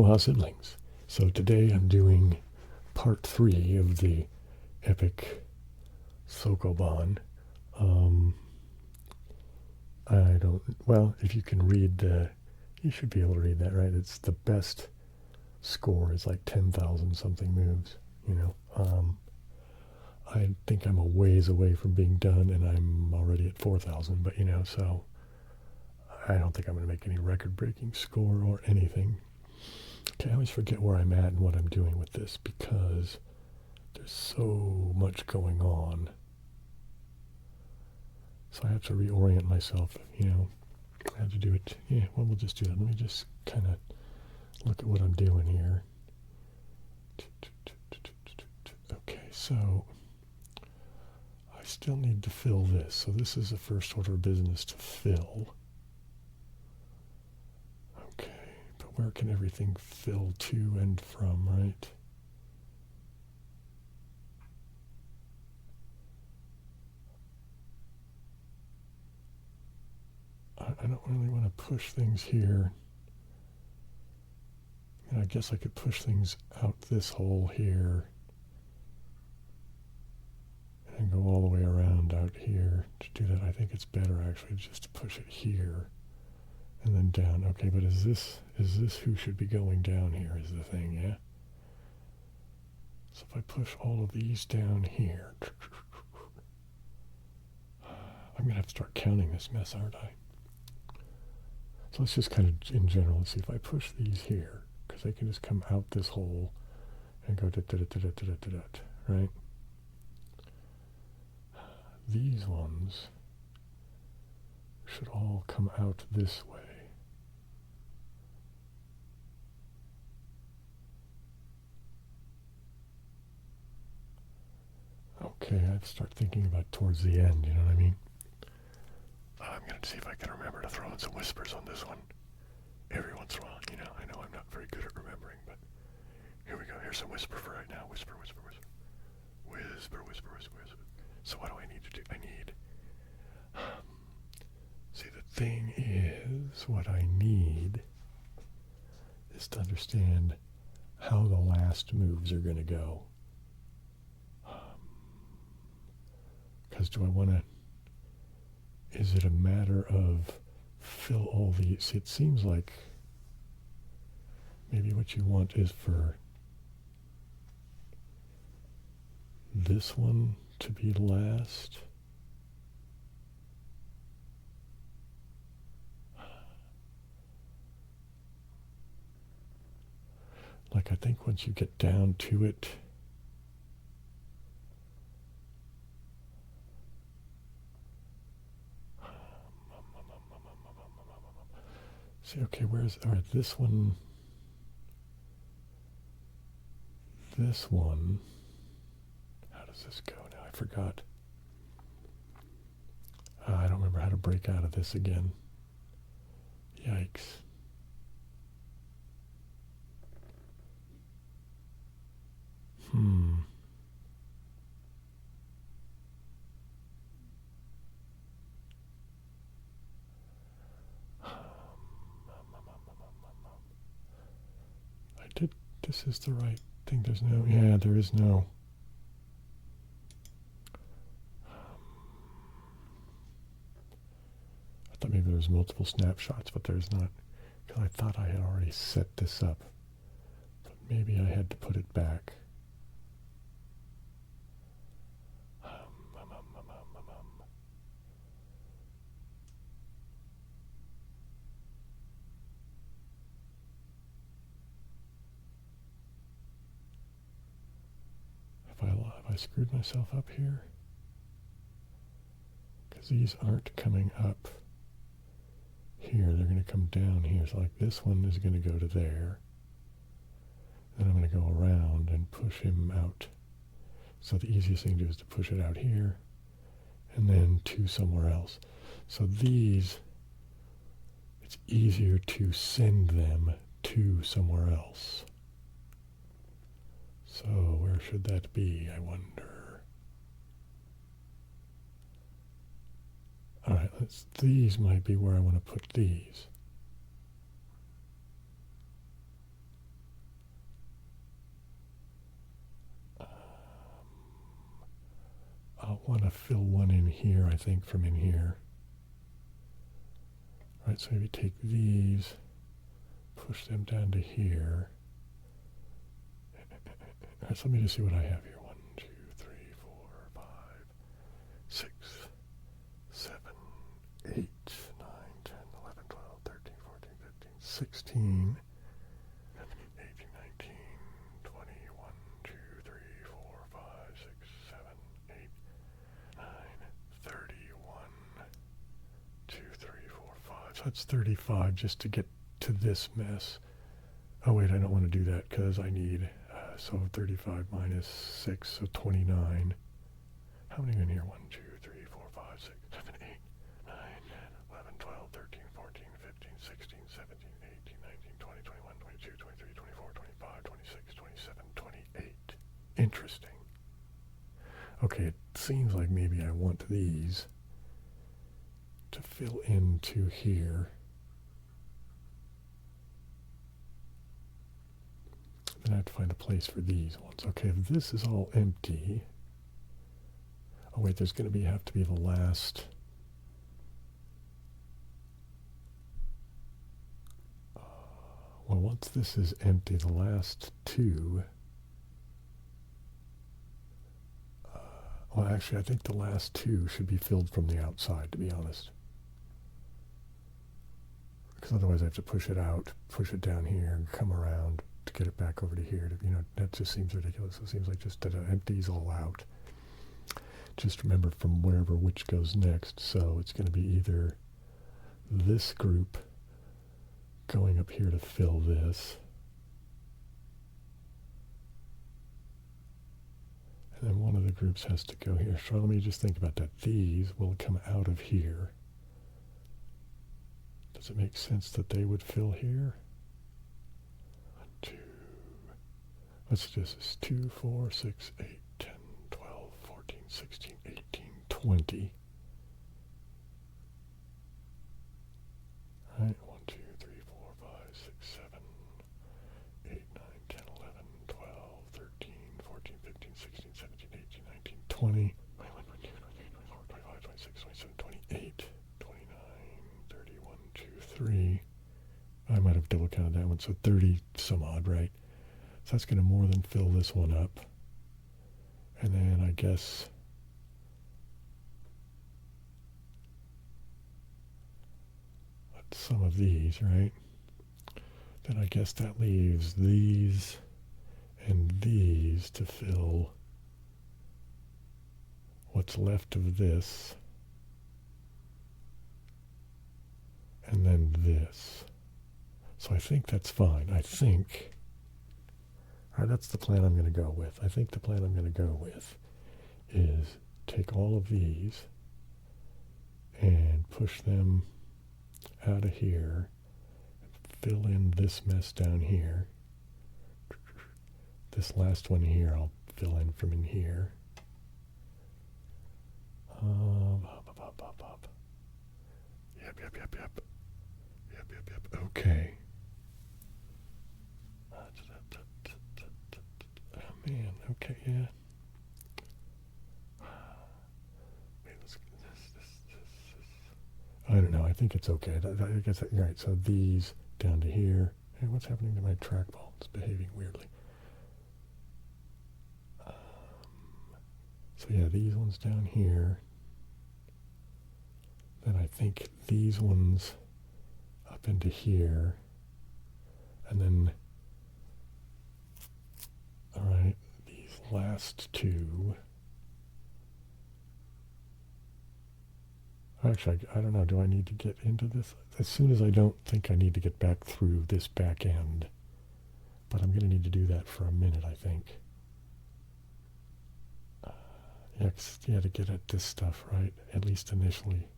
Aloha siblings. So today I'm doing part 3 of the epic sokoban. If you can read you should be able to read that, right? It's the best score is like 10,000 something moves, I think I'm a ways away from being done, and I'm already at 4,000, but so I don't think I'm going to make any record-breaking score or anything. Okay, I always forget where I'm at and what I'm doing with this because there's so much going on. So I have to reorient myself, I have to do it. Yeah, well, we'll just do that. Let me just kind of look at what I'm doing here. Okay, so I still need to fill this. So this is the first order of business to fill. Okay, but where can everything fill to and from, right? I don't really want to push things here. I guess I could push things out this hole here and go all the way around out here. To do that, I think it's better actually just to push it here and then down. Okay, but is this who should be going down here is the thing, yeah? So if I push all of these down here, I'm going to have to start counting this mess, aren't I? So let's just kind of, in general, let's see if I push these here, because they can just come out this hole and go right? These ones should all come out this way. Okay, I have to start thinking about towards the end, you know what I mean? I'm going to see if I can remember to throw in some whispers on this one. Every once in a while, I know I'm not very good at remembering, but here we go. Here's some whisper for right now. Whisper, whisper, whisper. Whisper, whisper, whisper, whisper. So what do I need to do? See, the thing is, what I need is to understand how the last moves are going to go. Because do I want to... Is it a matter of fill all these? It seems like maybe what you want is for this one to be last. Like I think once you get down to it, see, okay, all right, this one, how does this go now? I forgot. I don't remember how to break out of this again. Yikes. This is the right thing. There is no. I thought maybe there was multiple snapshots, but there's not. Because I thought I had already set this up. But maybe I had to put it back. Have I screwed myself up here? Because these aren't coming up here. They're going to come down here. So like this one is going to go to there. Then I'm going to go around and push him out. So the easiest thing to do is to push it out here and then to somewhere else. So these, it's easier to send them to somewhere else. So where should that be, I wonder? All right, these might be where I want to put these. I'll want to fill one in here, I think, from in here. Right, so maybe take these, push them down to here. All right, so let me just see what I have here. 1, 2, 3, 4, 5, 6, 7, 8, 9, 10, 11, 12, 13, 14, 15, 16, 18, 19, 20, 1, 2, 3, 4, 5, 6, 7, 8, 9, 31, 2, 3, 4, 5. So that's 35 just to get to this mess. Oh wait, I don't want to do that because I need, so 35 minus 6, so 29. How many are in here? 1, 2, 3, 4, 5, 6, 7, 8, 9, 10, 11, 12, 13, 14, 15, 16, 17, 18, 19, 20, 21, 22, 23, 24, 25, 26, 27, 28. Interesting. Okay, it seems like maybe I want these to fill into here. Then I have to find a place for these ones. Okay, if this is all empty. Oh wait, there's going to have to be the last. Well, once this is empty, the last two. Well, actually, I think the last two should be filled from the outside, to be honest. Because otherwise I have to push it out, push it down here, and come around to get it back over to here. You know, that just seems ridiculous. It seems like just that it empties all out. Just remember from wherever which goes next. So it's going to be either this group going up here to fill this, and then one of the groups has to go here. So let me just think about that. These will come out of here. Does it make sense that they would fill here? 1, 2. Let's do this. 2, 4, 6, 8, 10, 12, 14, 16, 18, 20. All right. 1, 2, 3, 4, 5, 6, 7, 8, 9, 10, 11, 12, 13, 14, 15, 16, 17, 18, 19, 20. 21, 22, 23, 24, 25, 26, 27, 28, 29, 30, 1, 2, 3. I might have double counted that one. So 30 some odd, right? So that's going to more than fill this one up. And then I guess some of these, right? Then I guess that leaves these and these to fill what's left of this. And then this. So I think that's fine. I think, all right, that's the plan I'm going to go with. I think the plan I'm going to go with is take all of these and push them out of here, fill in this mess down here. This last one here I'll fill in from in here. Yep. Okay. Oh man, okay, yeah. I don't know. I think it's okay. I guess right. So these down to here. Hey, what's happening to my trackball? It's behaving weirdly. So yeah, these ones down here. Then I think these ones up into here, and then all right, these last two. Actually, I don't know. Do I need to get into this? As soon as I don't think I need to get back through this back end. But I'm going to need to do that for a minute, I think. Yeah, to get at this stuff, right? At least initially.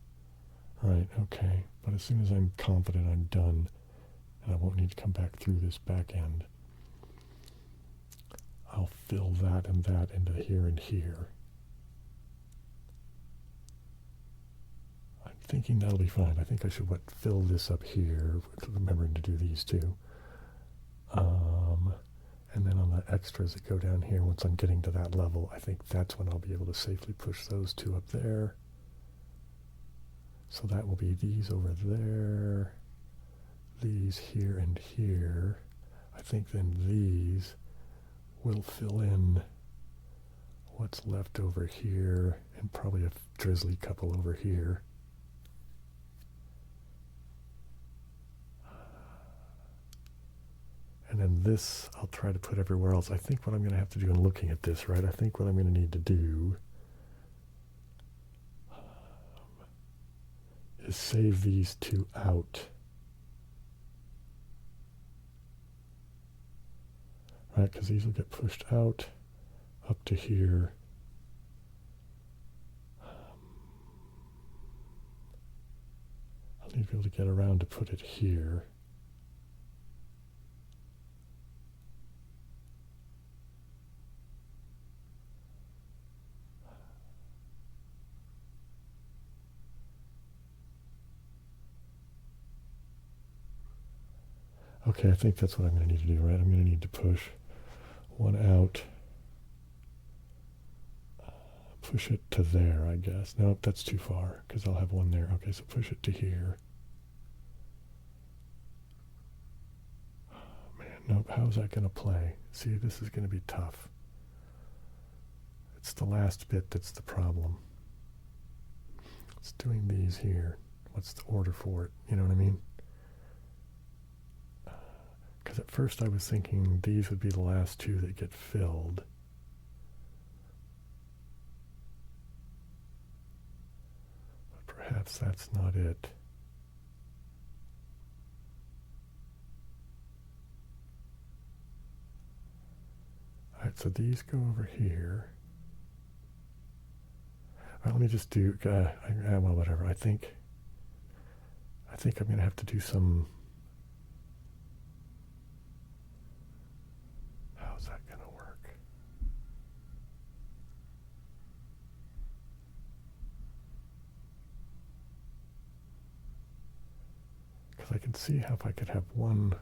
Right, okay. But as soon as I'm confident I'm done, and I won't need to come back through this back end, I'll fill that and that into here and here. I'm thinking that'll be fine. I think I should fill this up here, remembering to do these two. And then on the extras that go down here, once I'm getting to that level, I think that's when I'll be able to safely push those two up there. So that will be these over there, these here and here. I think then these will fill in what's left over here, and probably a drizzly couple over here. And then this I'll try to put everywhere else. I think what I'm going to have to do in looking at this, right, I think what I'm going to need to do is save these two out. Right, because these will get pushed out up to here. I'll need to be able to get around to put it here. Okay, I think that's what I'm going to need to do, right? I'm going to need to push one out, push it to there, I guess. Nope, that's too far, because I'll have one there. Okay, so push it to here. Oh, man, nope, how's that going to play? See, this is going to be tough. It's the last bit that's the problem. It's doing these here. What's the order for it? You know what I mean? Because at first I was thinking these would be the last two that get filled. But perhaps that's not it. Alright, so these go over here. Let me just do, well, whatever. I think I'm going to have to do some. How's that going to work? Because I can see how if I could have one,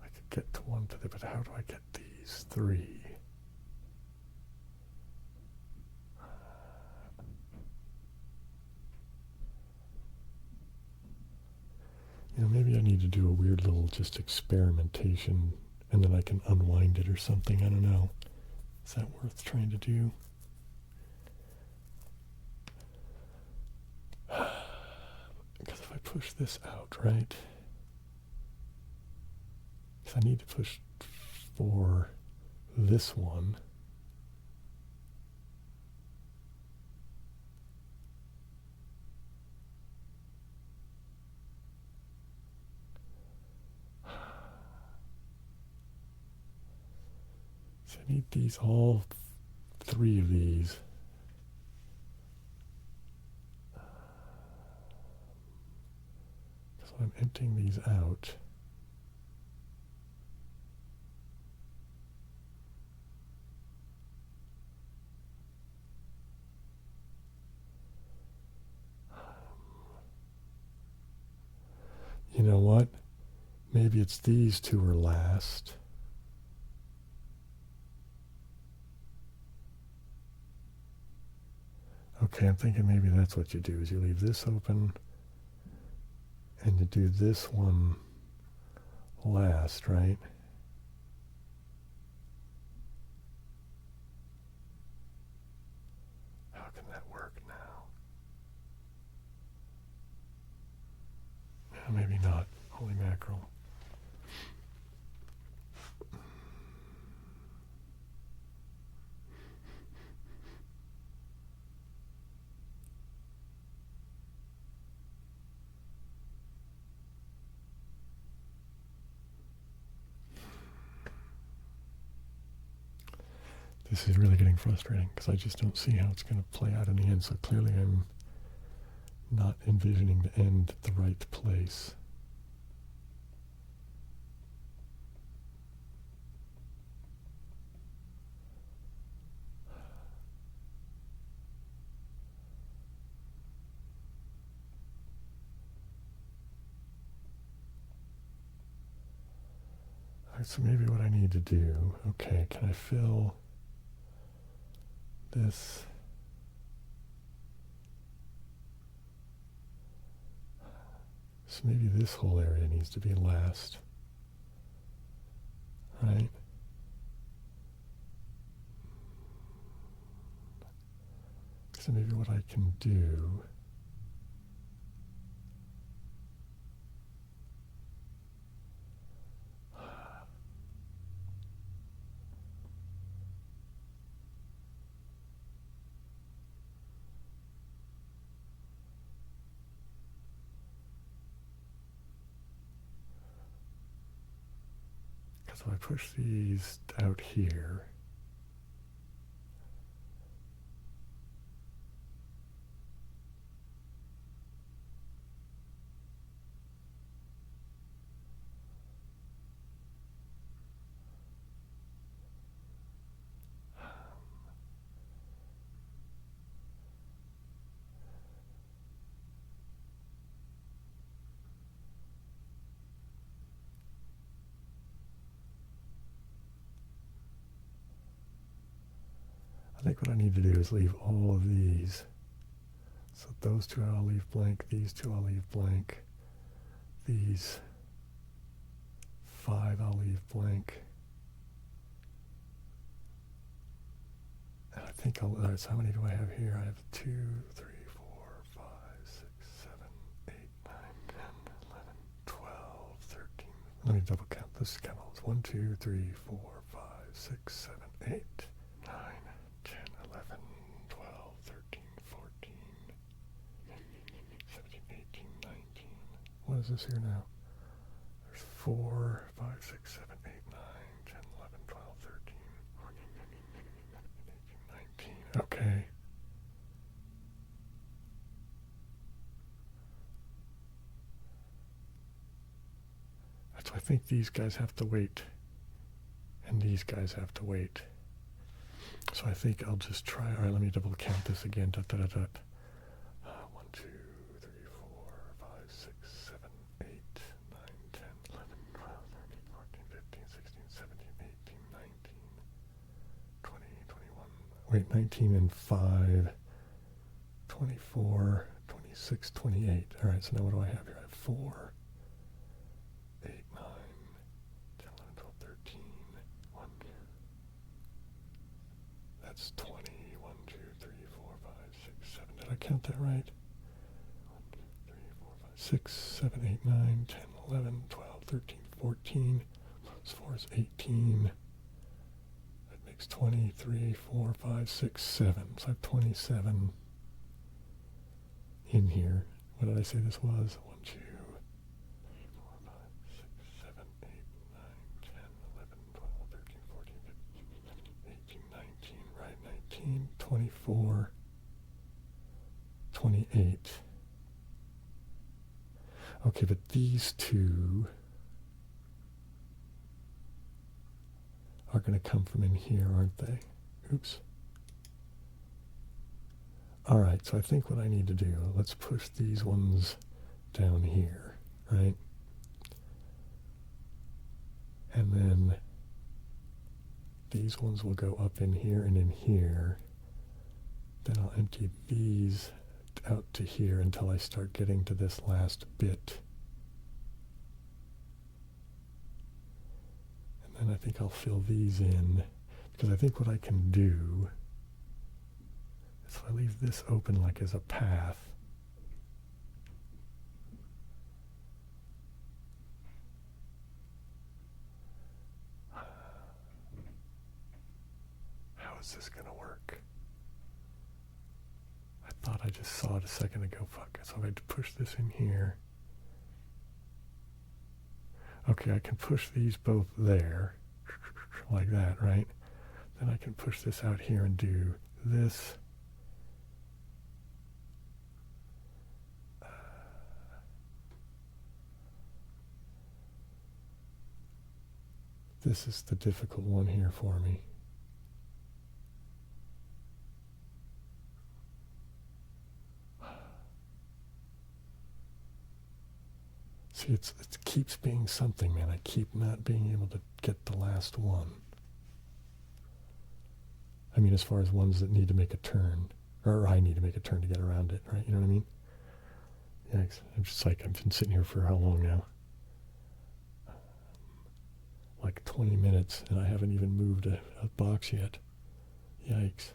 I could get to one to the, but how do I get these three? You know, maybe I need to do a weird little just experimentation, and then I can unwind it or something. I don't know. Is that worth trying to do? Because if I push this out, right? Because I need to push for this one. I need these, all three of these. So I'm emptying these out. You know what? Maybe it's these two are last. Okay, I'm thinking maybe that's what you do, is you leave this open and you do this one last, right? How can that work now? Yeah, maybe not. Holy mackerel. This is really getting frustrating because I just don't see how it's going to play out in the end. So clearly I'm not envisioning the end at the right place. Alright, so maybe what I need to do, okay, can I fill this? So maybe this whole area needs to be last, right? So maybe what I can do, because if I push these out here, I think what I need to do is leave all of these. So those two I'll leave blank, these two I'll leave blank, these 5 I'll leave blank. And I think I'll, all right, so how many do I have here? I have 2, 3, 4, 5, 6, 7, 8, 9, 10, 11, 12, 13. Let me double count. This count all. 1, 2, 3, 4, 5, 6, 7, 8, 9, 10, 11, 12, 13, 14, 17, 18, 19. What is this here now? There's 4, 5, 6, 7, 8, 9, 10, 11, 12, 13, 14, 15, 18, 19. Okay. So I think these guys have to wait, and these guys have to wait. So I think I'll just try. All right, let me double count this again. 1, 2, 3, 4, 5, 6, 7, 8, 9, 10, 11, 12, 13, 14, 15, 16, 17, 18, 19, 20, 21. Wait, 19 and 5, 24, 26, 28. All right, so now what do I have here? I have 4. 8, 9, 10, 11, 12, 13, 1. That's 20. 1, 2, 3, 4, 5, 6, 7. Did I count that right? 1, 2, 3, 4, 5, 6, 7, 8, 9, 10, 11, 12, 13, 14. Plus 4 is 18. That makes 23, 4, 5, 6, 7. So I have 27 in here. What did I say this was? 1, 2. 24, 28. Okay, but these two are going to come from in here, aren't they? Oops. All right, so I think what I need to do, let's push these ones down here, right? And then these ones will go up in here and in here. Then I'll empty these out to here until I start getting to this last bit. And then I think I'll fill these in, because I think what I can do is if I leave this open like as a path, how is this going to work? I thought I just saw it a second ago. Fuck. So if I push this in here. Okay, I can push these both there, like that, right? Then I can push this out here and do this. This is the difficult one here for me. See, it keeps being something, man. I keep not being able to get the last one. I mean, as far as ones that need to make a turn, or I need to make a turn to get around it, right? You know what I mean? Yikes. I'm just like, I've been sitting here for how long now? Like 20 minutes, and I haven't even moved a box yet. Yikes.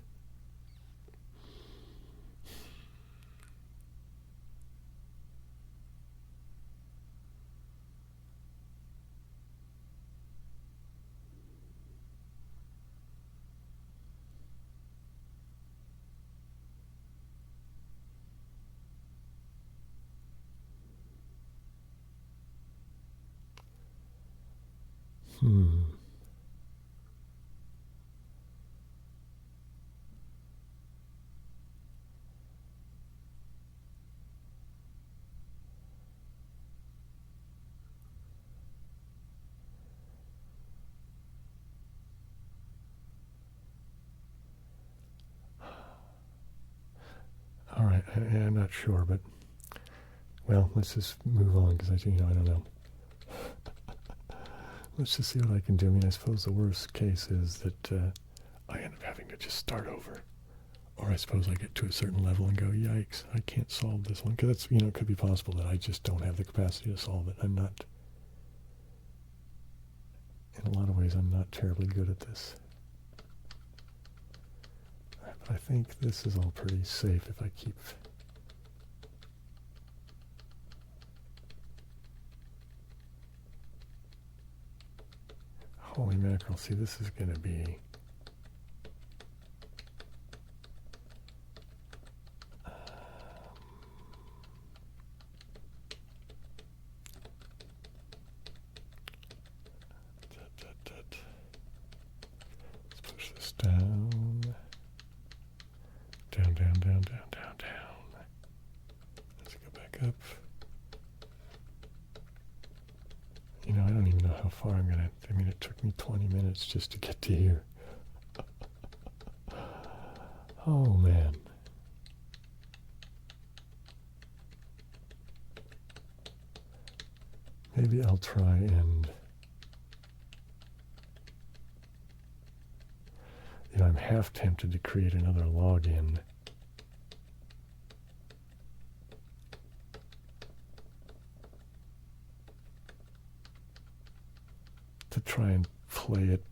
All right, I'm not sure, but, well, let's just move on, because I don't know. Let's just see what I can do. I mean, I suppose the worst case is that I end up having to just start over. Or I suppose I get to a certain level and go, yikes, I can't solve this one. Because that's, it could be possible that I just don't have the capacity to solve it. I'm not, in a lot of ways, I'm not terribly good at this. But I think this is all pretty safe if I keep... Holy mackerel, see, this is going to be... Let's push this down. Down, down, down, down, down, down. Let's go back up. I don't even know how far I'm going to... I mean, it took me 20 minutes just to get to here. Oh, man. Maybe I'll try and... I'm half tempted to create another login. To try and play it,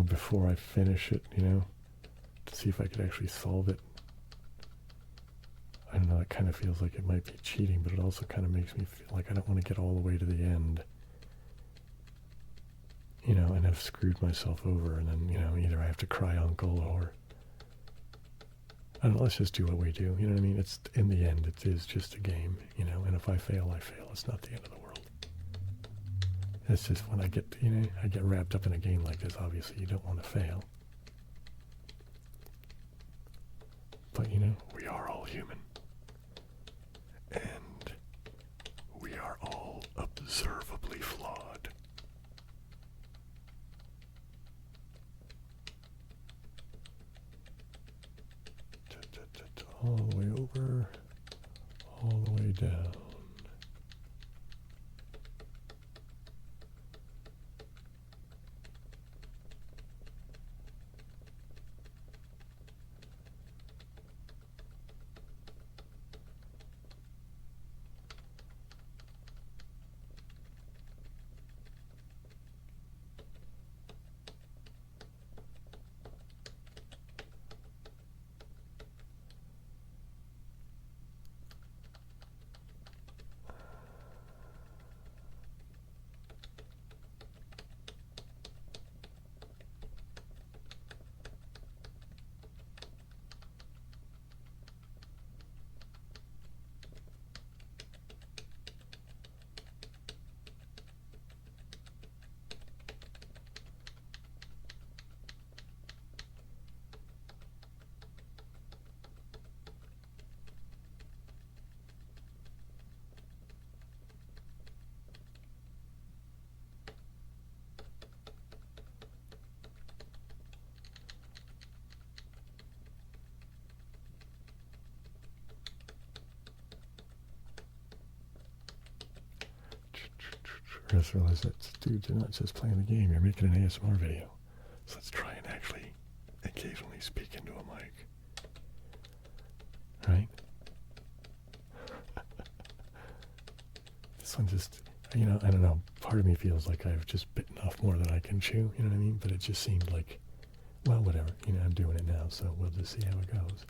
before I finish it, to see if I could actually solve it. I don't know, it kind of feels like it might be cheating, but it also kind of makes me feel like I don't want to get all the way to the end, and have screwed myself over, and then, either I have to cry uncle or, I don't know, let's just do what we do, you know what I mean? It's, in the end, it is just a game, and if I fail, I fail. It's not the end of the world. It's just when I get, I get wrapped up in a game like this, obviously you don't want to fail. But, we are all human. And we are all observably flawed. All the way over, all the way down. Chris realized that, dude, you're not just playing the game, you're making an ASMR video. So let's try and actually occasionally speak into a mic. Right? This one just, I don't know, part of me feels like I've just bitten off more than I can chew, you know what I mean? But it just seemed like, well, whatever, I'm doing it now, so we'll just see how it goes.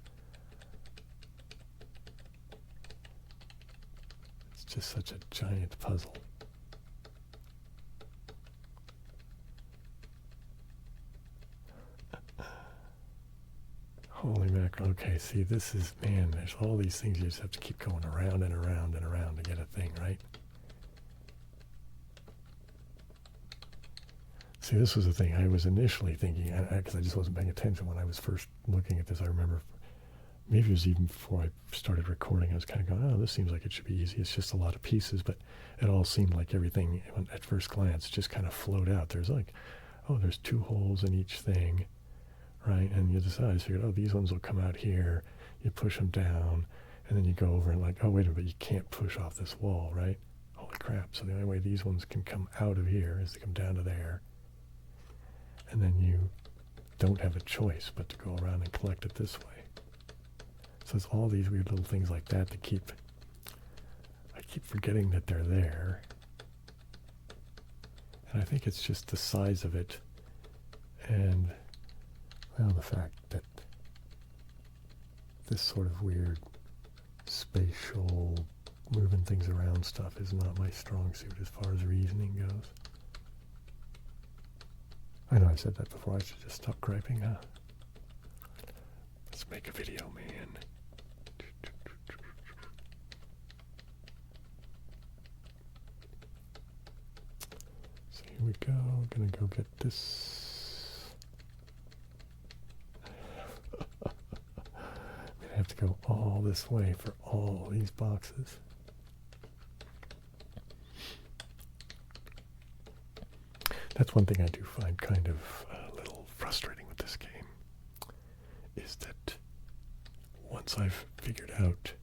It's just such a giant puzzle. Holy mackerel. Okay, see, this is, man, there's all these things you just have to keep going around and around and around to get a thing, right? See, this was the thing. I was initially thinking, because I just wasn't paying attention when I was first looking at this. I remember, maybe it was even before I started recording, I was kind of going, oh, this seems like it should be easy. It's just a lot of pieces, but it all seemed like everything, at first glance, just kind of flowed out. There's like, oh, there's 2 holes in each thing. Right, and you decide, you figured, oh, these ones will come out here, you push them down, and then you go over and like, oh, wait a minute, but you can't push off this wall, right? Holy crap, so the only way these ones can come out of here is to come down to there, and then you don't have a choice but to go around and collect it this way. So it's all these weird little things like that that I keep forgetting that they're there, and I think it's just the size of it, and well, the fact that this sort of weird spatial moving things around stuff is not my strong suit as far as reasoning goes. I know I said that before, I should just stop griping, huh? Let's make a video, man. So here we go, I'm gonna go get this. I have to go all this way for all these boxes. That's one thing I do find kind of a little frustrating with this game, is that once I've figured out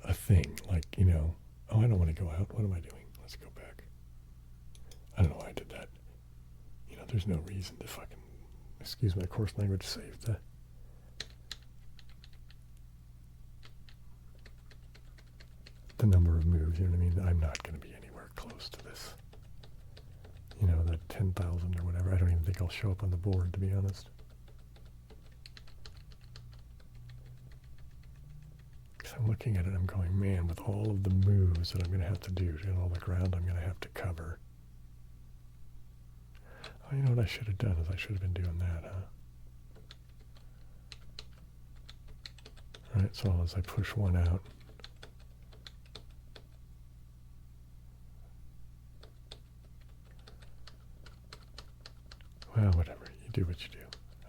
a thing, like, oh, I don't want to go out, what am I doing? Let's go back. I don't know why I did that. There's no reason to fucking, excuse my coarse language, save the number of moves, you know what I mean? I'm not going to be anywhere close to this. That 10,000 or whatever. I don't even think I'll show up on the board, to be honest. Because I'm looking at it, I'm going, man, with all of the moves that I'm going to have to do, and all the ground I'm going to have to cover. Oh, you know what I should have done is I should have been doing that, huh? Right, so as I push one out, well, whatever. You do what you do.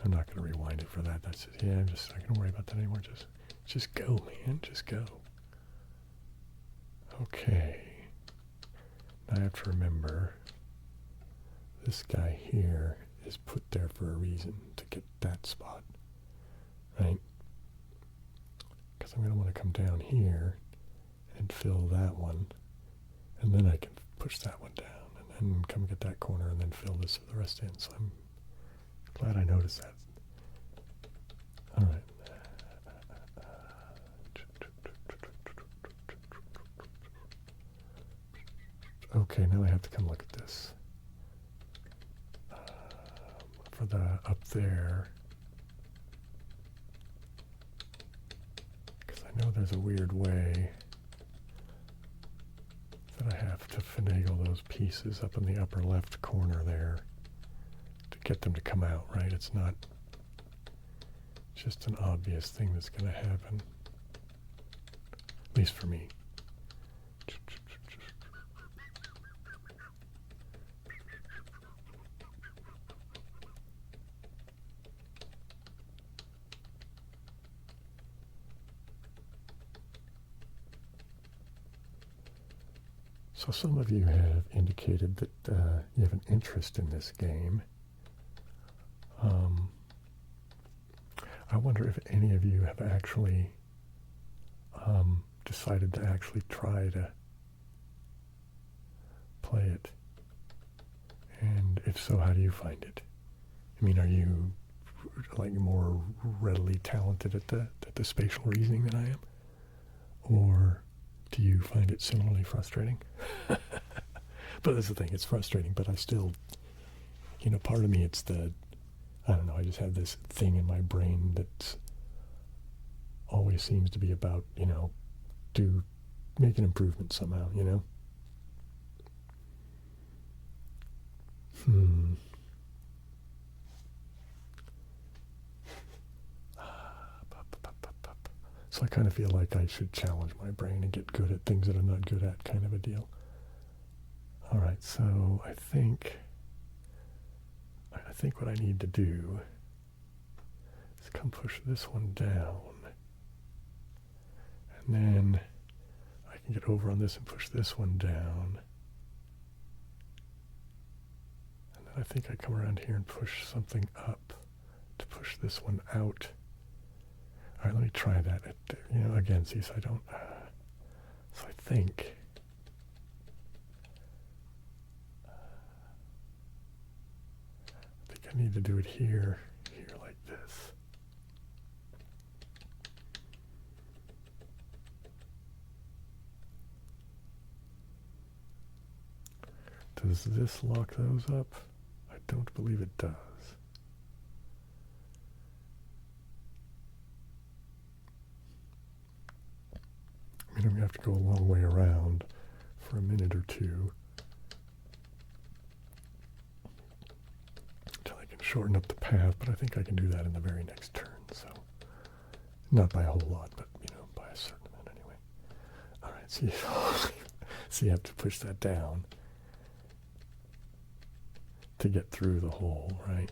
I'm not going to rewind it for that. That's just, I'm just not going to worry about that anymore. Just go, man. Just go. Okay. Now I have to remember this guy here is put there for a reason, to get that spot. Right? Because I'm going to want to come down here and fill that one. And then I can push that one down. And come get that corner and then fill this for the rest in. So I'm glad I noticed that. All right. Okay, now I have to come look at this. For the up there, because I know there's a weird way that I have to finagle those pieces up in the upper left corner there to get them to come out, right? It's not just an obvious thing that's going to happen, at least for me. So some of you have indicated that you have an interest in this game. I wonder if any of you have actually decided to actually try to play it? And if so, how do you find it? I mean, are you like more readily talented at the spatial reasoning than I am? Or do you find it similarly frustrating? But that's the thing, it's frustrating, but I still, part of me, it's I don't know, I just have this thing in my brain that always seems to be about, make an improvement somehow, So I kind of feel like I should challenge my brain and get good at things that I'm not good at, kind of a deal. All right, so I think what I need to do is come push this one down. And then I can get over on this and push this one down. And then I think I come around here and push something up to push this one out. All right, let me try that. Again, see, so I don't. So I think. I need to do it here like this. Does this lock those up? I don't believe it does. I mean, I'm going to have to go a long way around for a minute or two until I can shorten up the path, but I think I can do that in the very next turn, so not by a whole lot, but, by a certain amount anyway. All right, so you have to push that down to get through the hole, right?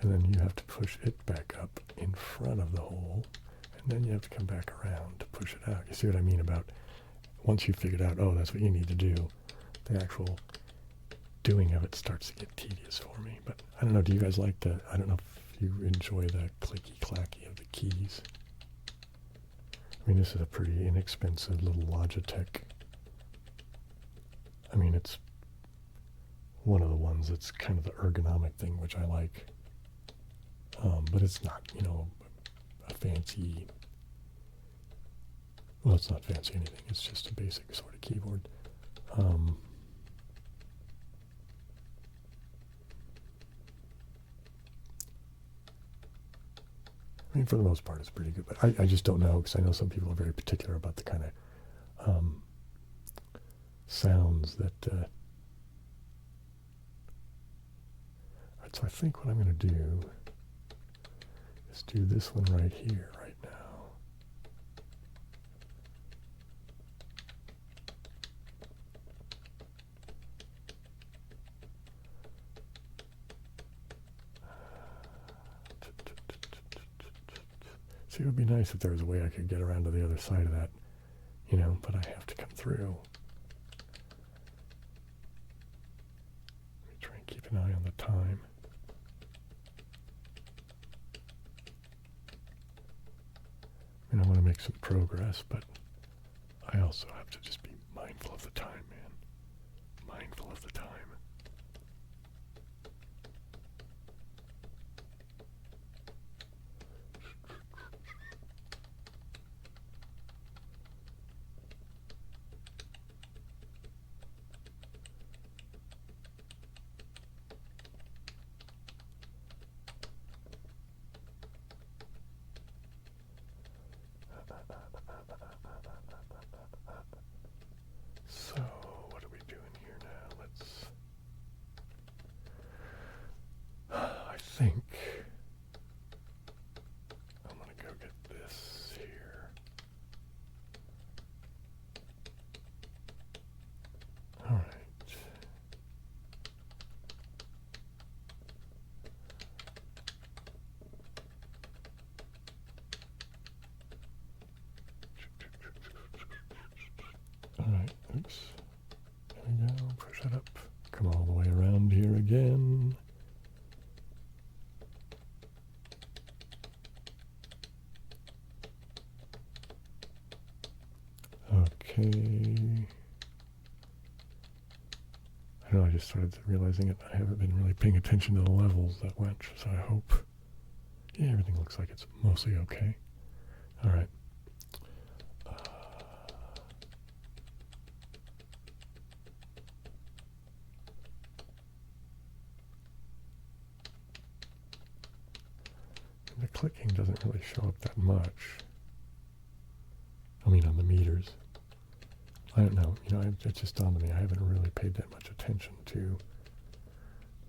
And then you have to push it back up in front of the hole, and then you have to come back around to push it out. You see what I mean about once you figured out, oh, that's what you need to do, the actual doing of it starts to get tedious for me. But I don't know, do you guys like I don't know if you enjoy the clicky-clacky of the keys. I mean, this is a pretty inexpensive little Logitech. I mean, it's one of the ones that's kind of the ergonomic thing, which I like. But it's not, a fancy, well, it's not fancy anything. It's just a basic sort of keyboard. I mean, for the most part, it's pretty good. But I just don't know, because I know some people are very particular about the kind of sounds that... So I think what I'm going to do is do this one right here, right now. See, it would be nice if there was a way I could get around to the other side of that, but I have to come through. Let me try and keep an eye on the time. I want to make some progress, but I also have to just be mindful of the time, man. Mindful of the time. So, what are we doing here now? I think I'm going to go get this here. All right. Alright, oops. There we go, push that up. Come all the way around here again. Okay. know, I just started realizing it. I haven't been really paying attention to the levels that much, so I hope, yeah, everything looks like it's mostly okay. All right. The clicking doesn't really show up that much. I mean, on the meters. I don't know. You know, it just dawned on me. I haven't really paid that much attention to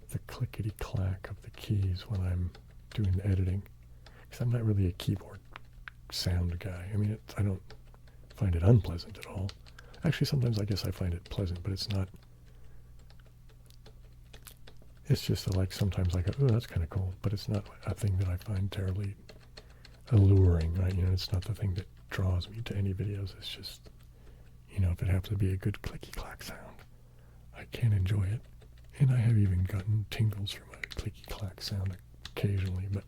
the clickety-clack of the keys when I'm doing the editing. Because I'm not really a keyboard sound guy. I mean, I don't find it unpleasant at all. Actually, sometimes I guess I find it pleasant, but it's not. It's just like sometimes I go, oh, that's kind of cool. But it's not a thing that I find terribly alluring, right? You know, it's not the thing that draws me to any videos. It's just, you know, if it happens to be a good clicky-clack sound, I can enjoy it. And I have even gotten tingles from a clicky-clack sound occasionally, but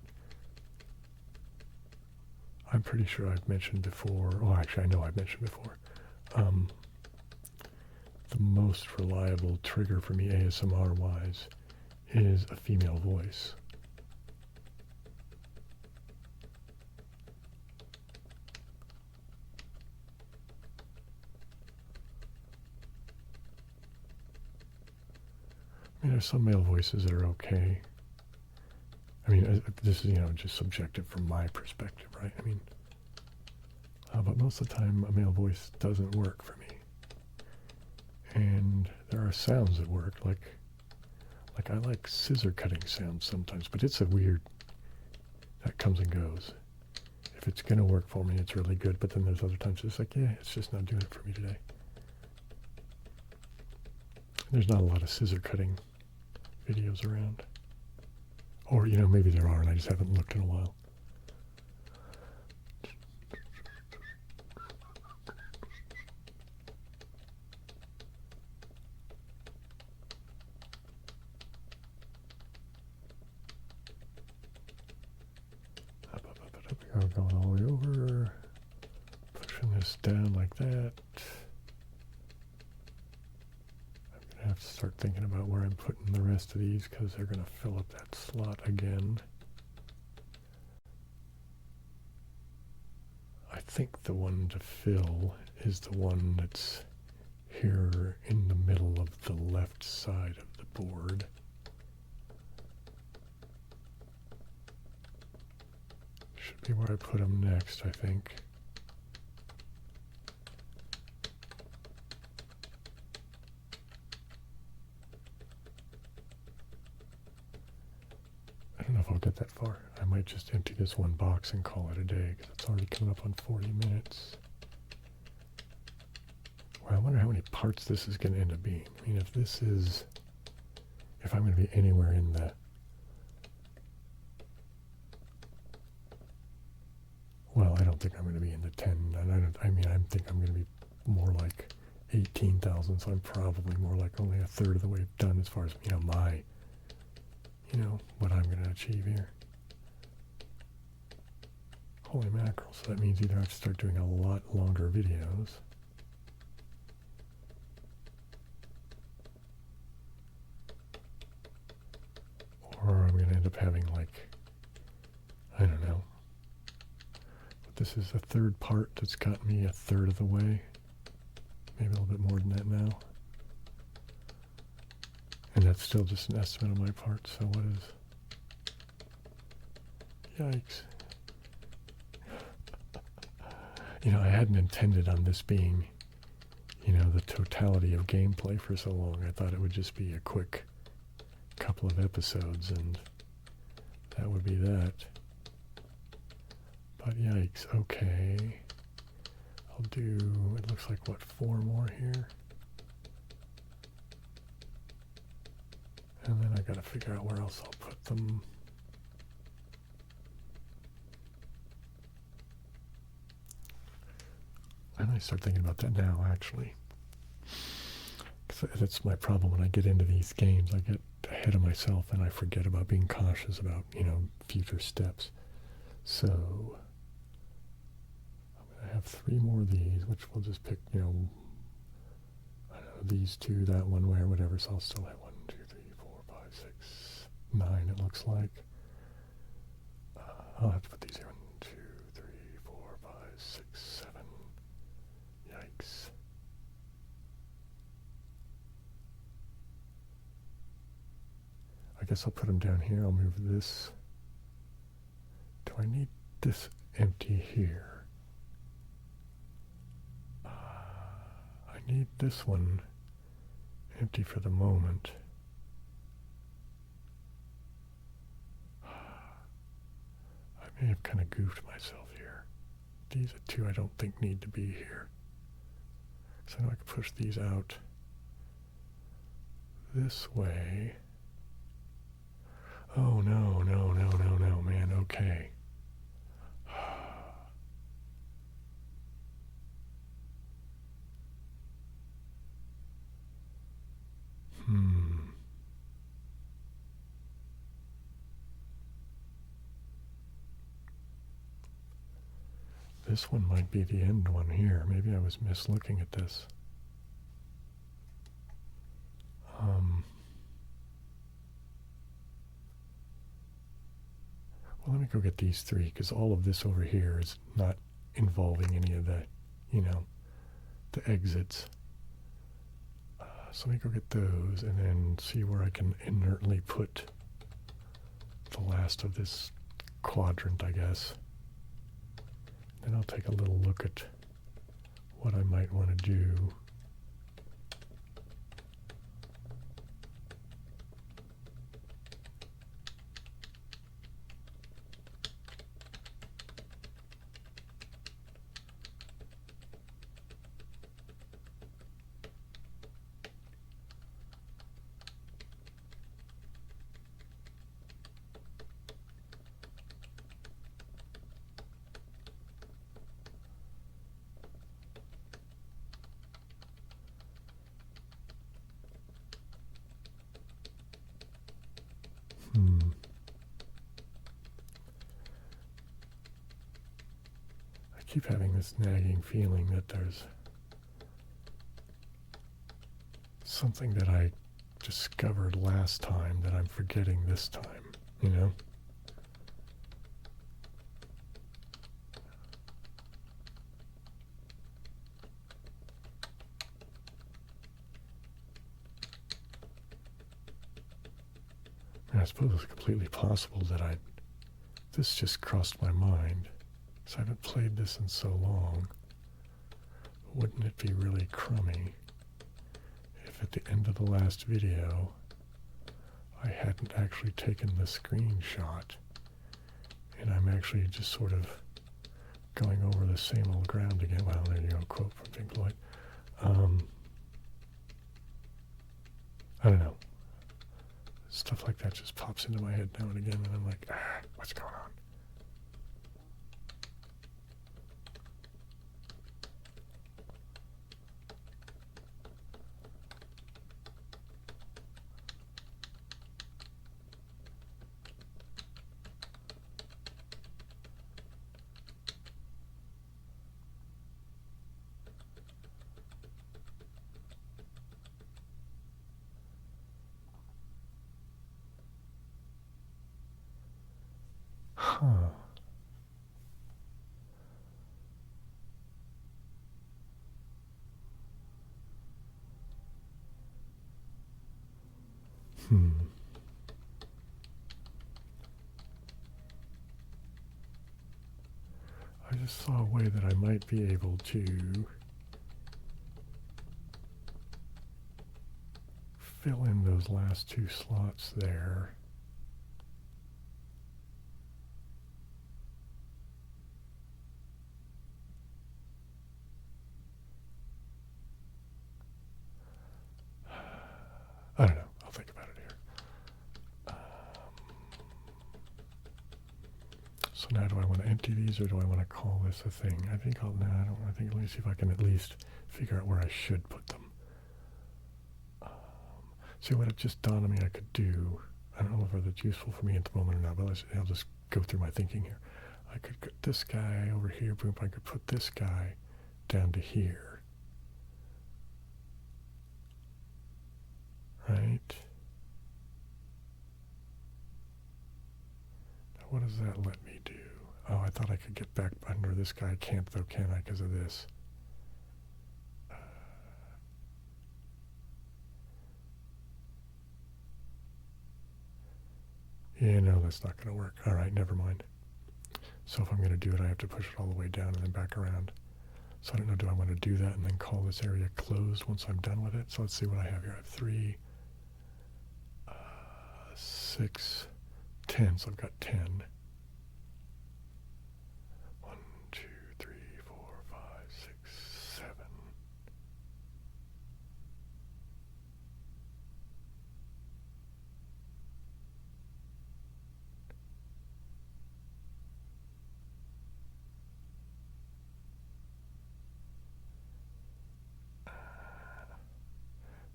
I'm pretty sure I've mentioned before, oh, actually I know I've mentioned before, the most reliable trigger for me ASMR-wise is a female voice. I mean, there's some male voices that are okay. I mean, this is, you know, just subjective from my perspective, right? I mean, but most of the time, a male voice doesn't work for me. And there are sounds that work, like I like scissor cutting sounds sometimes, but it's a weird, that comes and goes. If it's going to work for me, it's really good, but then there's other times it's like, yeah, it's just not doing it for me today. There's not a lot of scissor cutting videos around. Or, you know, maybe there are and I just haven't looked in a while. Going all the way over, pushing this down like that. I'm going to have to start thinking about where I'm putting the rest of these because they're going to fill up that slot again. I think the one to fill is the one that's here in the middle of the left side of the board. Should be where I put them next, I think. I don't know if I'll get that far. I might just empty this one box and call it a day because it's already coming up on 40 minutes. Well, I wonder how many parts this is going to end up being. I mean, if I'm going to be anywhere in the, well, I don't think I'm going to be in the 10. I think I'm going to be more like 18,000, so I'm probably more like only a third of the way done as far as, you know, what I'm going to achieve here. Holy mackerel, so that means either I have to start doing a lot longer videos, or I'm going to end up having, like, I don't know. But this is the third part that's got me a third of the way. Maybe a little bit more than that now. And that's still just an estimate on my part, so what is... Yikes. You know, I hadn't intended on this being, you know, the totality of gameplay for so long. I thought it would just be a quick couple of episodes, and that would be that. But yikes, okay. I'll do, it looks like, what, 4 more here? And then I gotta figure out where else I'll put them. And I start thinking about that now, actually. Because that's my problem when I get into these games. I get ahead of myself and I forget about being cautious about, you know, future steps. So I'm going to have 3 more of these, which we'll just pick, you know, I don't these two, that one, where, whatever, so I'll still have 1, 2, 3, 4, 5, 6, 9, it looks like. I'll have to put these here. 1, 2, 3, 4, 5, 6, 7. Yikes. I guess I'll put them down here. I'll move this. Do I need this empty here? I need this one empty for the moment. I may have kind of goofed myself here. These are two I don't think need to be here. So I know I can push these out this way. Oh, no, no, no, no, no, man, okay. This one might be the end one here. Maybe I was mislooking at this. Well, let me go get these three, because all of this over here is not involving any of the, the exits. So let me go get those and then see where I can inertly put the last of this quadrant, I guess. Then I'll take a little look at what I might want to do. I keep having this nagging feeling that there's something that I discovered last time that I'm forgetting this time, And I suppose it's completely possible that this just crossed my mind. So I haven't played this in so long. Wouldn't it be really crummy if at the end of the last video I hadn't actually taken the screenshot and I'm actually just sort of going over the same old ground again? Well, there you go, quote from Pink Floyd. I don't know. Stuff like that just pops into my head now and again, and I'm like, what's going on? I just saw a way that I might be able to fill in those last two slots there. I don't know. I'll think about it here. So now do I want to empty these or do I want to call this a thing? I think I'll, no, I don't want to think. Let me see if I can at least figure out where I should put them. See what it just dawned on me I could do. I don't know whether that's useful for me at the moment or not, but I'll just go through my thinking here. I could put this guy over here, boom, I could put this guy down to here. does that let me do? Oh, I thought I could get back under this guy. I can't though, can I, because of this? Yeah, no, that's not going to work. All right, never mind. So if I'm going to do it, I have to push it all the way down and then back around. So I don't know, do I want to do that and then call this area closed once I'm done with it? So let's see what I have here. I have 3, 6, 10. So I've got 10. 1, 2, 3, 4, 5, 6, 7.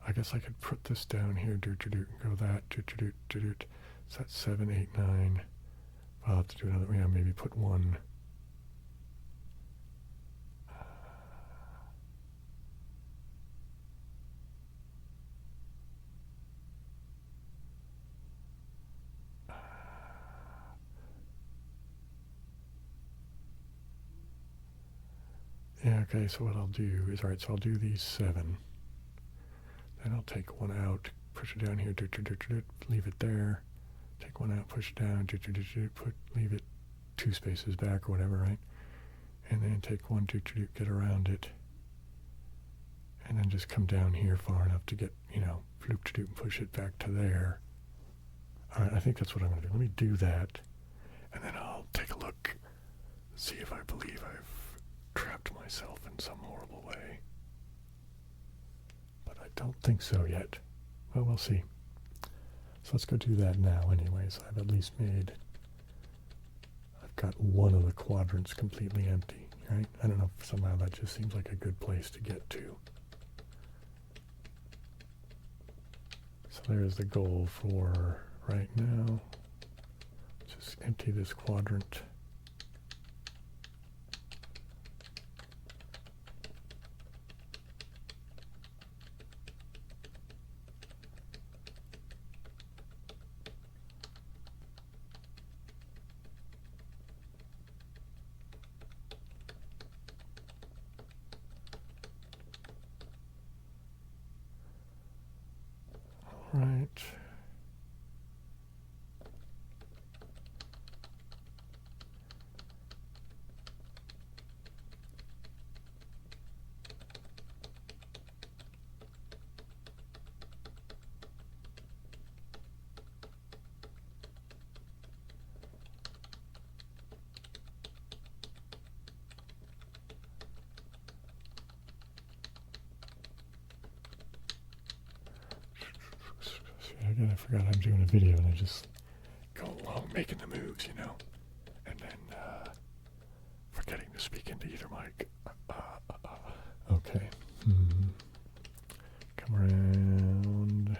I guess I could put this down here, and go that, so that's 7, 8, 9. I'll have to do another, yeah, maybe put 1. Yeah, okay, so what I'll do is, all right, so I'll do these 7. Then I'll take 1 out, push it down here, leave it there. Take 1 out, push it down, leave it 2 spaces back or whatever, right? And then take 1, get around it. And then just come down here far enough to get, and push it back to there. All right, I think that's what I'm going to do. Let me do that. And then I'll take a look, see if I believe I've trapped myself in some horrible way. But I don't think so yet. Well, we'll see. So let's go do that now anyways. I've at least I've got one of the quadrants completely empty, right? I don't know if somehow that just seems like a good place to get to. So there's the goal for right now. Just empty this quadrant. Right. Again, I forgot I'm doing a video and I just go along making the moves, and then forgetting to speak into either mic. Okay. Come around.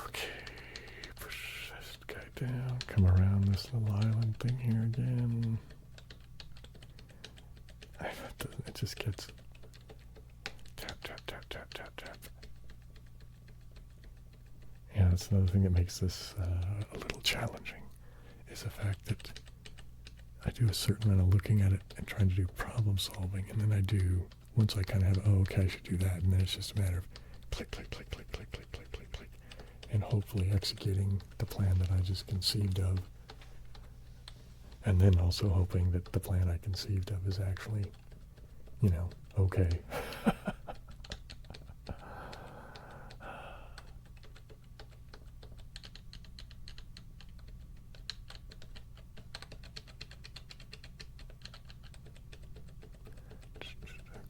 Okay, push this guy down, come around this little island thing here again. It just gets tap, tap, tap, tap, tap, tap. Yeah, that's another thing that makes this a little challenging, is the fact that I do a certain amount of looking at it and trying to do problem solving, and then I do, once I kind of have, oh, okay, I should do that, and then it's just a matter of click, click, click, click, click, click, click, click, click, and hopefully executing the plan that I just conceived of, and then also hoping that the plan I conceived of is actually, okay.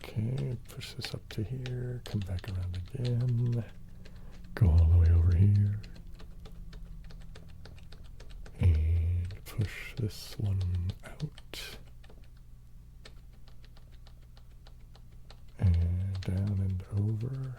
Okay, push this up to here, come back around again, go all the way over here, and push this one out. And down and over.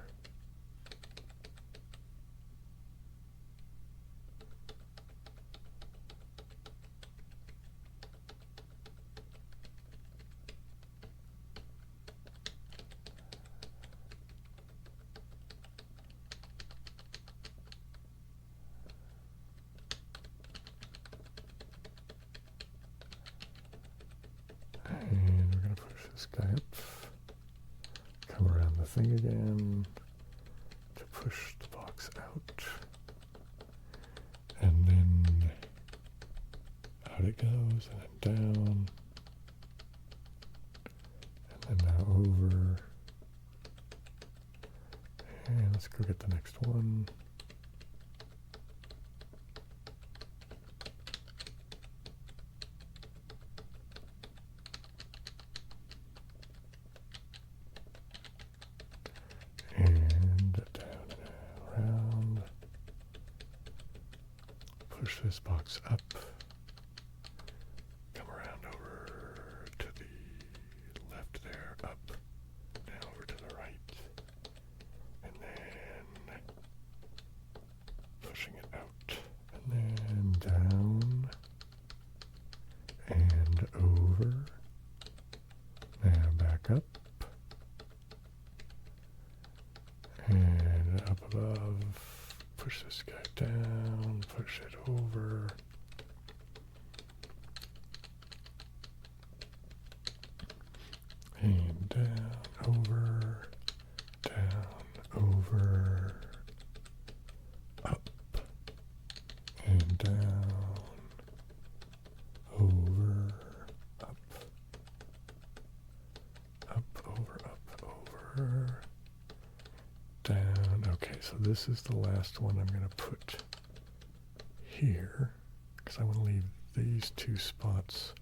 And we're going to push this guy up, come around the thing again to push the box out, and then out it goes, and then down, and then now over, and let's go get the next one. Push this box up, come around over to the left there, up, now over to the right, and then pushing it out, and then down, and over, now back up, and up above. Push this guy down, push it over. And down, over, up, and down, over, up, over, down. Okay, so this is the last one I'm going to put here, because I want to leave these two spots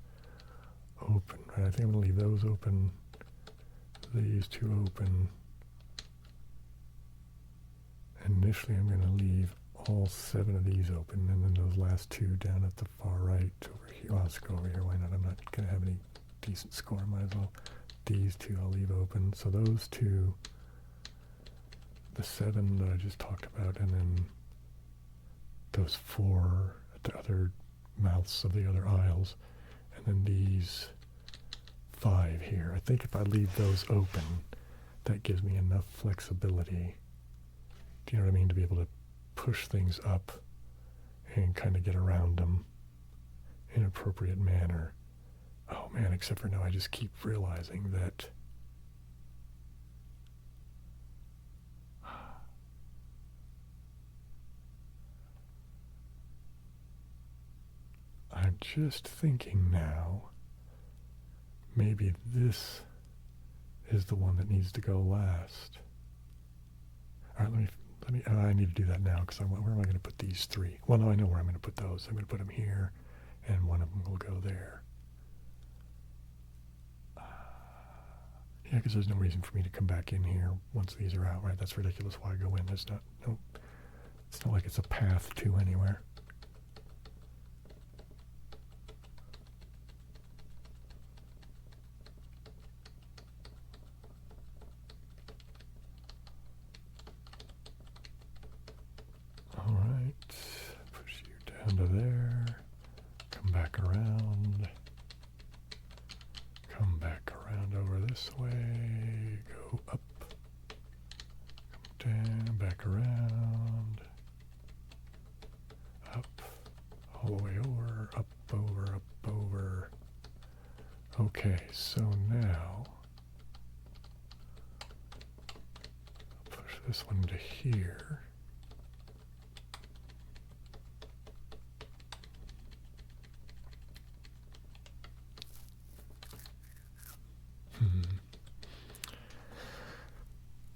open. Right? I think I'm going to leave those open, these two open. Initially I'm going to leave all 7 of these open, and then those last 2 down at the far right over here. Well, let's go over here, why not? I'm not going to have any decent score, might as well. These 2 I'll leave open. So those 2, the 7 that I just talked about, and then those 4 at the other mouths of the other aisles, and then these 5 here. I think if I leave those open, that gives me enough flexibility, do you know what I mean, to be able to push things up and kind of get around them in an appropriate manner. Oh man, except for now I just keep realizing that I'm just thinking now, maybe this is the one that needs to go last. All right, let me. I need to do that now, because where am I going to put these 3? Well, no, I know where I'm going to put those. I'm going to put them here, and one of them will go there. Yeah, because there's no reason for me to come back in here once these are out, right? That's ridiculous. Why go in? It's not like it's a path to anywhere. All right, push you down to there, come back around, come back around over this way, go up, come down, back around, up, all the way over, up, over, up, over. Okay, so now, push this one to here.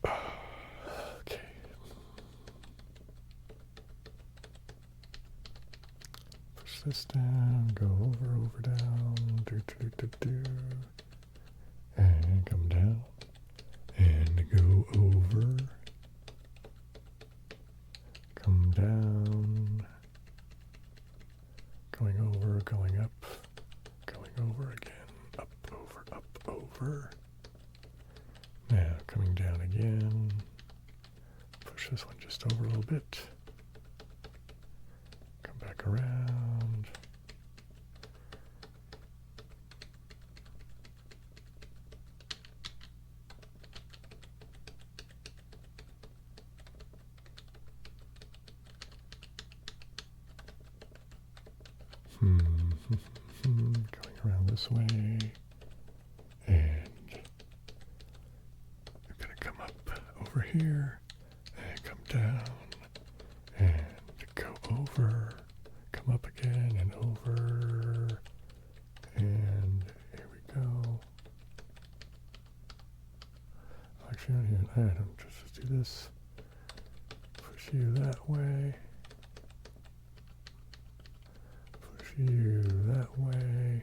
Okay. Push this down, go over, down, and come down, and go over, come down, going over, going up. over. Now coming down again. Push this one just over a little bit. Come back around. Going around this way, and I'm going to come up over here, and come down, and go over, come up again, and over, and here we go. Actually, not here. I don't just do this. Push you that way. You that way,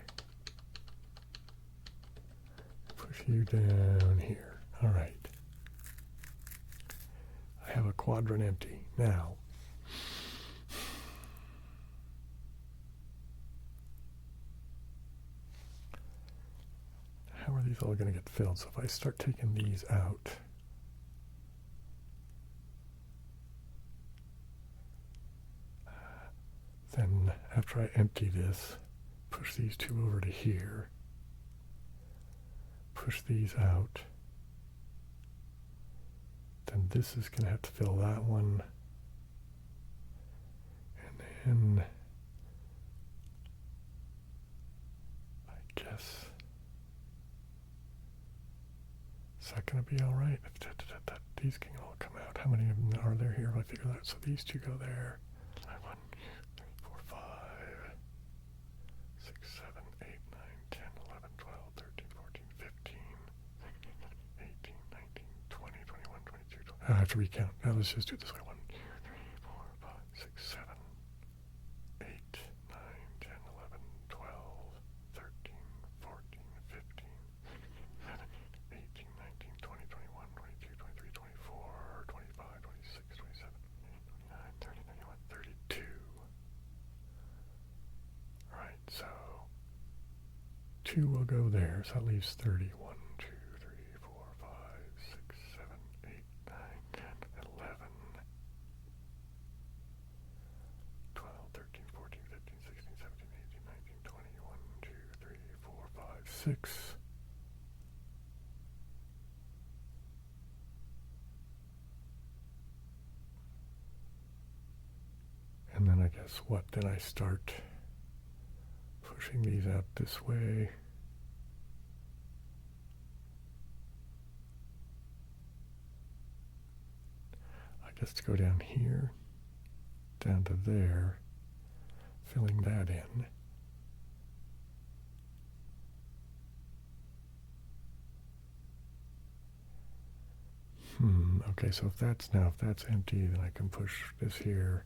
push you down here. All right. I have a quadrant empty. Now, how are these all going to get filled? So if I start taking these out, then after I empty this, push these two over to here, push these out, then this is going to have to fill that one, and then I guess, is that going to be all right? These can all come out. How many of them are there here if I figure that out? So these two go there. 1, 2, 3, 4, 5, 6, 7, 8, 9, 10, 11, 12, 13, 14, 15, 16, 18, 19, 20, 21, 22, 23. I have to recount. Now let's just do it this way. 1, 2, 3, 4, 5, 6, 7, 8, 9, 10, 11, 12, 13, 14, 15, 16, 17, 18, 19, 20, 21, 22, 23, 24, 25, 26, 27, 29, 30, 31, 32. All right, so 2 will go there, so that leaves 30. 1, 2, 3, 4, 5, 6, 7, 8, 9, 10, 11, 12, 13, 14, 15, 16, 17, 18, 19, 20, 1, 2, 3, 4, 5, 6. And then I guess what? Then I start pushing these out this way. I guess to go down here, down to there, filling that in. Okay, so if that's empty, then I can push this here.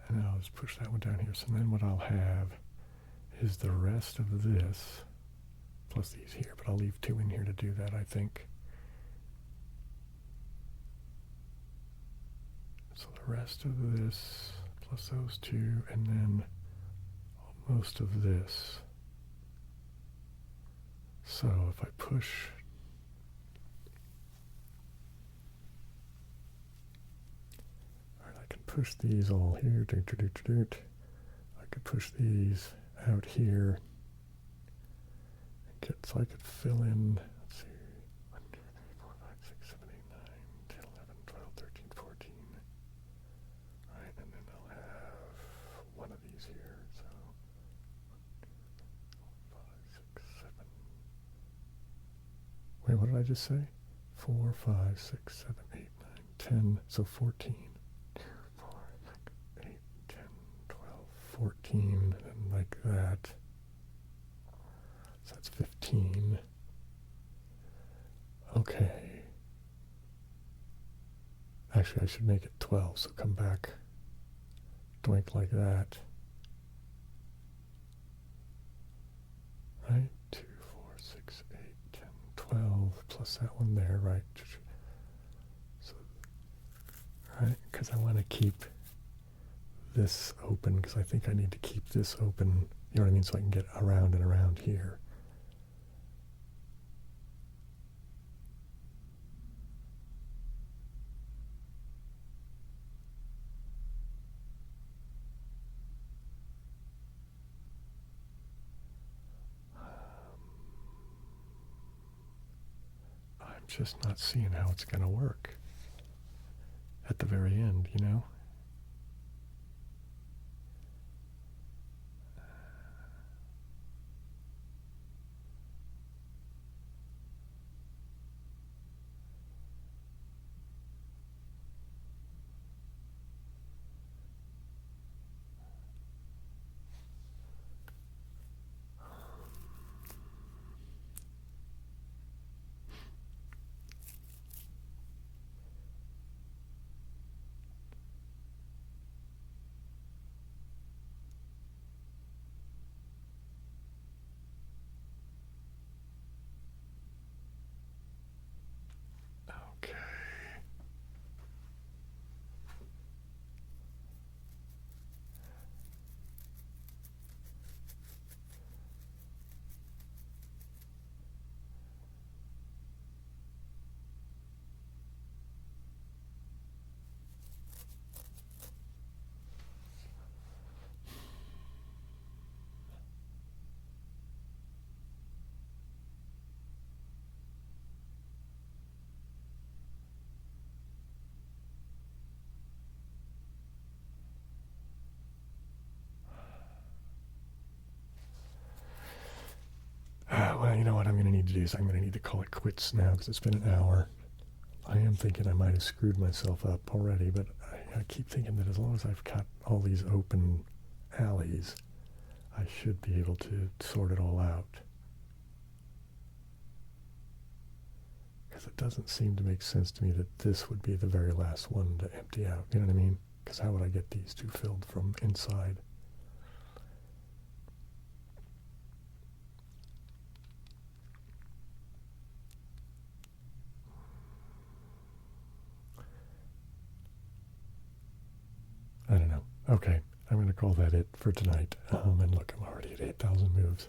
And I'll just push that one down here. So then what I'll have is the rest of this, plus these here, but I'll leave 2 in here to do that, I think. So the rest of this, plus those 2, and then most of this. So if I push push these all here, I could push these out here, and so I could fill in, let's see, 1, 2, 3, 4, 5, 6, 7, 8, 9, 10, 11, 12, 13, 14, right, and then I'll have one of these here, so 1, 2, 3, 4, 5, 6, 7, wait, what did I just say? 4, 5, 6, 7, 8, 9, 10, so 14. 14, and like that. So that's 15. Okay. Actually, I should make it 12, so come back. Doink like that. Right? 2, 4, 6, 8, 10, 12, plus that one there, right? So, right, because I want to keep this open, because I think I need to keep this open You know what I mean? So I can get around and around here. I'm just not seeing how it's going to work at the very end, you know? Well, you know what I'm going to need to do is I'm going to need to call it quits now because it's been an hour. I am thinking I might have screwed myself up already, but I keep thinking that as long as I've got all these open alleys, I should be able to sort it all out. Because it doesn't seem to make sense to me that this would be the very last one to empty out. You know what I mean? Because how would I get these two filled from inside? I don't know. Okay, I'm going to call that it for tonight. And look, I'm already at 8,000 moves.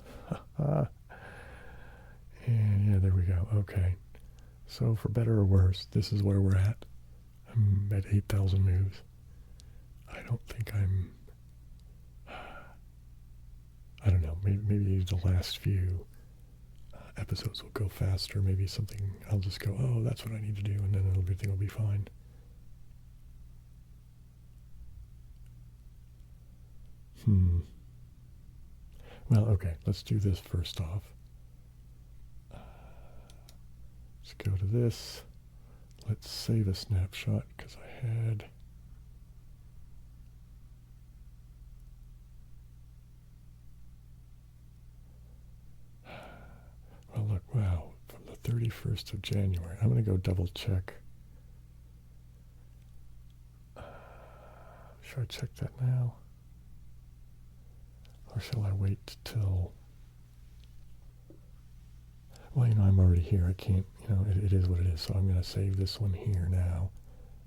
And yeah, there we go. Okay. So for better or worse, this is where we're at. I'm at 8,000 moves. I don't think I'm... I don't know. Maybe the last few episodes will go faster. Maybe something... I'll just go, oh, that's what I need to do, and then everything will be fine. Well, okay, let's do this first off. Let's go to this. Let's save a snapshot because I had... Well, look, wow, from the 31st of January. I'm going to go double check. Should I check that now? Or shall I wait till... Well, you know, I'm already here. I can't, you know, it is what it is. So I'm going to save this one here now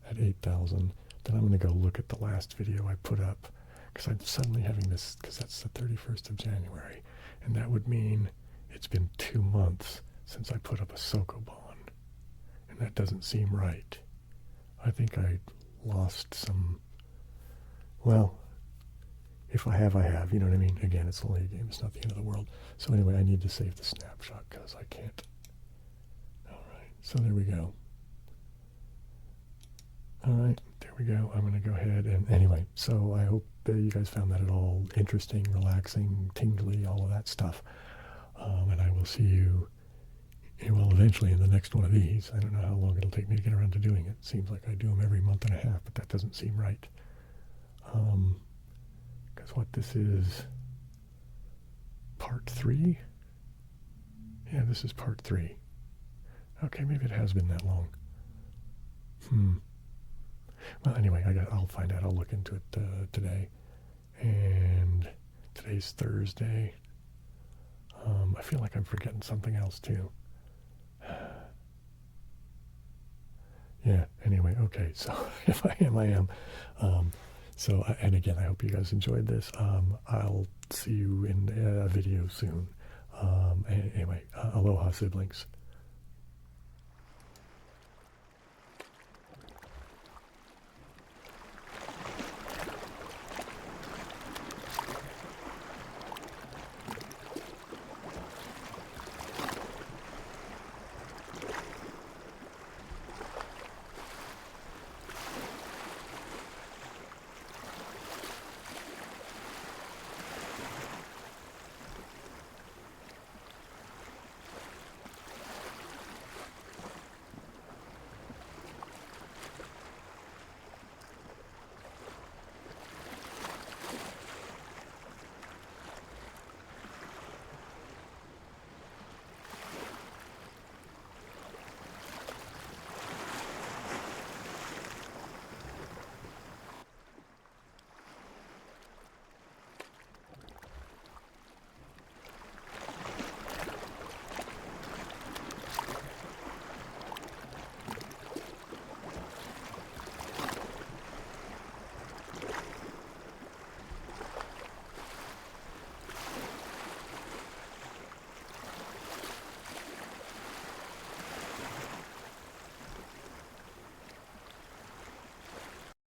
at 8,000. Then I'm going to go look at the last video I put up. Because I'm suddenly having this, because that's the 31st of January. And that would mean it's been 2 months since I put up a sokoban. And that doesn't seem right. I think I lost some... Well... If I have, I have. You know what I mean? Again, it's only a game. It's not the end of the world. So anyway, I need to save the snapshot because I can't. All right. So there we go. All right. There we go. I'm going to go ahead and anyway. So I hope you guys found that at all interesting, relaxing, tingly, all of that stuff. And I will see you, well, eventually in the next one of these. I don't know how long it'll take me to get around to doing it. It seems like I do them every month and a half, but that doesn't seem right. Because what this is, part 3? Yeah, this is part 3. Okay, maybe it has been that long. Well, anyway, I'll find out. I'll look into it today. And today's Thursday. I feel like I'm forgetting something else, too. Yeah, anyway, okay, so if I am, I am. So, and again, I hope you guys enjoyed this. I'll see you in a video soon. Anyway, aloha, siblings.